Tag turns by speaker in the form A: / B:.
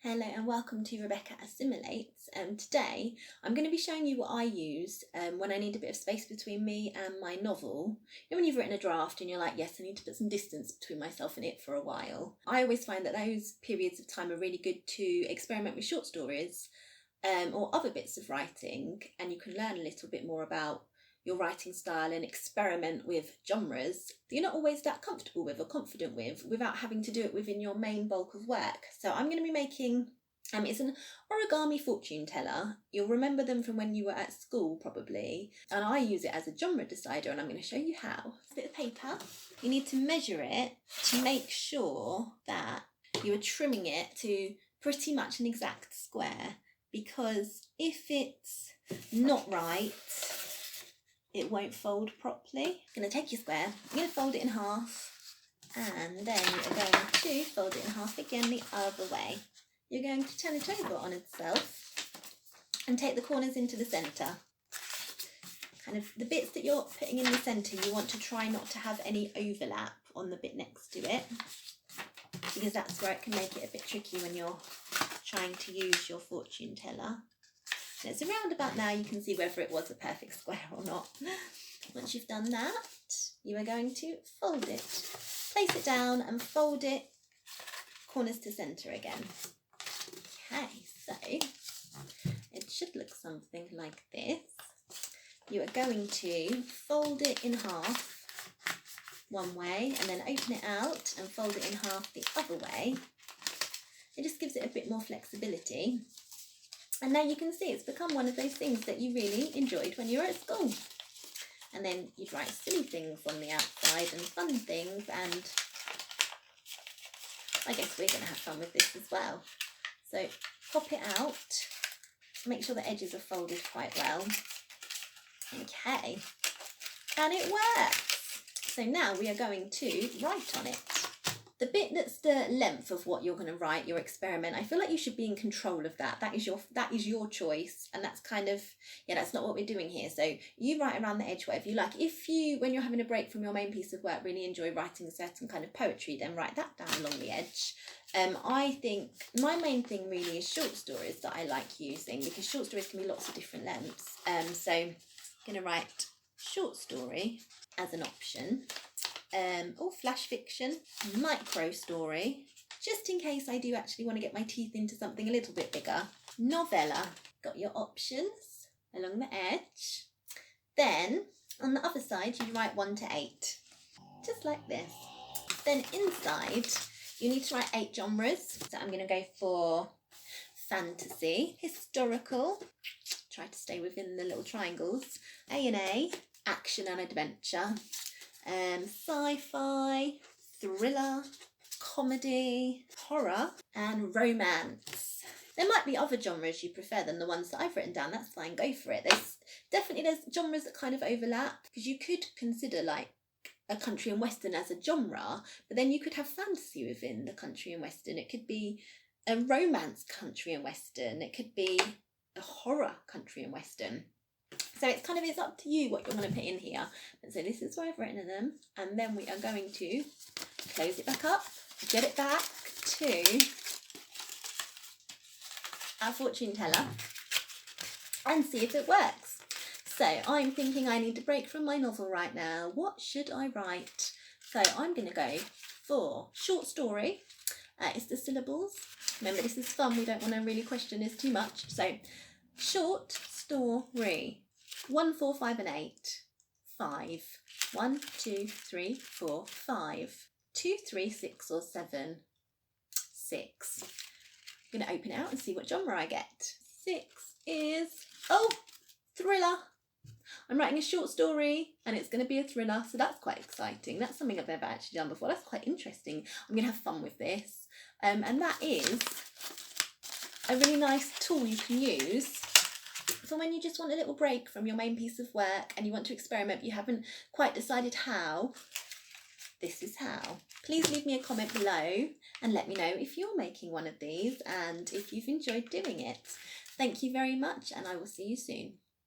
A: Hello and welcome to Rebecca Assimilates. Today I'm going to be showing you what I use when I need a bit of space between me and my novel. You know, when you've written a draft and you're like, yes, I need to put some distance between myself and it for a while. I always find that those periods of time are really good to experiment with short stories or other bits of writing, and you can learn a little bit more about your writing style and experiment with genres that you're not always that comfortable with or confident with without having to do it within your main bulk of work. So I'm going to be making, it's an origami fortune teller. You'll remember them from when you were at school probably, and I use it as a genre decider, and I'm going to show you how. A bit of paper. You need to measure it to make sure that you are trimming it to pretty much an exact square, because if it's not right, it won't fold properly. You're going to take your square, you're going to fold it in half, and then you're going to fold it in half again the other way. You're going to turn it over on itself and take the corners into the centre. Kind of the bits that you're putting in the centre, you want to try not to have any overlap on the bit next to it, because that's where it can make it a bit tricky when you're trying to use your fortune teller. And it's around about now you can see whether it was a perfect square or not. Once you've done that, you are going to fold it. Place it down and fold it corners to centre again. Okay, so it should look something like this. You are going to fold it in half one way and then open it out and fold it in half the other way. It just gives it a bit more flexibility. And now you can see it's become one of those things that you really enjoyed when you were at school. And then you'd write silly things on the outside and fun things, and I guess we're going to have fun with this as well. So pop it out, make sure the edges are folded quite well. Okay, and it works. So now we are going to write on it. The bit that's the length of what you're going to write, your experiment, I feel like you should be in control of that. That is your choice, and that's kind of, that's not what we're doing here. So you write around the edge whatever you like. If you, when you're having a break from your main piece of work, really enjoy writing a certain kind of poetry, then write that down along the edge. I think my main thing really is short stories that I like using, because short stories can be lots of different lengths. So I'm going to write short story as an option. Or flash fiction, micro story, just in case I do actually want to get my teeth into something a little bit bigger. Novella, got your options along the edge. Then on the other side you write 1 to 8, just like this. Then inside you need to write 8 genres. So I'm going to go for fantasy, historical, try to stay within the little triangles, A&A, action and adventure, sci-fi, thriller, comedy, horror, and romance. There might be other genres you prefer than the ones that I've written down. That's fine, go for it. There's genres that kind of overlap, because you could consider like a country and western as a genre, but then you could have fantasy within the country and western. It could be a romance country and western. It could be a horror country and western. So it's up to you what you're going to put in here. And so this is where I've written them, and then we are going to close it back up, get it back to our fortune teller, and see if it works. So I'm thinking I need a break from my novel right now. What should I write? So I'm going to go for short story. It's the syllables. Remember, this is fun. We don't want to really question this too much. So short story. 1, 4, 5 and 8. 5. 1, 2, 3, 4, 5. 2, 3, 6 or 7. 6. I'm going to open it out and see what genre I get. 6 is, thriller. I'm writing a short story and it's going to be a thriller, so that's quite exciting. That's something I've never actually done before. That's quite interesting. I'm going to have fun with this. And that is a really nice tool you can use for when you just want a little break from your main piece of work and you want to experiment but you haven't quite decided how. This is how. Please leave me a comment below and let me know if you're making one of these and if you've enjoyed doing it. Thank you very much, and I will see you soon.